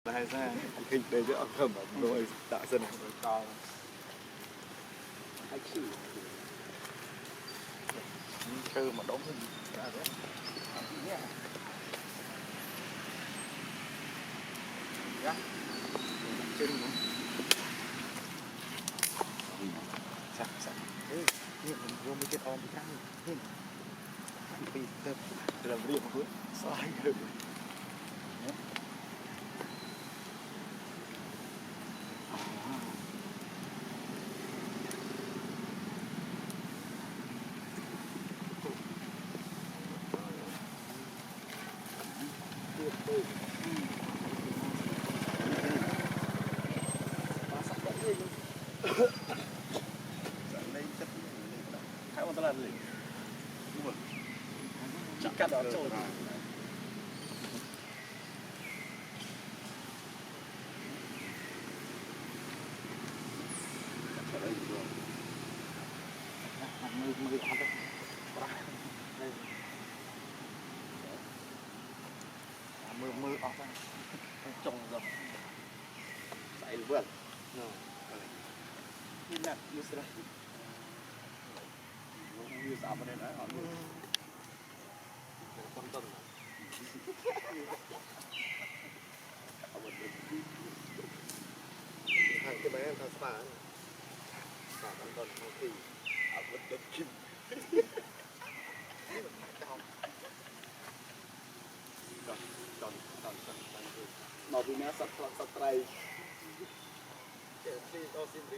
Hay ra hình đây giữa âm thầm ở đôi tạ dân này cao hay chịu chơi mà đóng hình ra đấy nhá trên nó sạch sạch ê nhưng mình vô mới chết on thì khác nhưng bị tập làm việc một sai rồi chắc đó trôi mưa ở trồng rồi chạy vườn như nè như thế này như sao bên đây đấy họ con tôm hàng cái bé em thằng spa con tôm không thì ở bên đất kim mà vì nó sắp tay thì to xin đi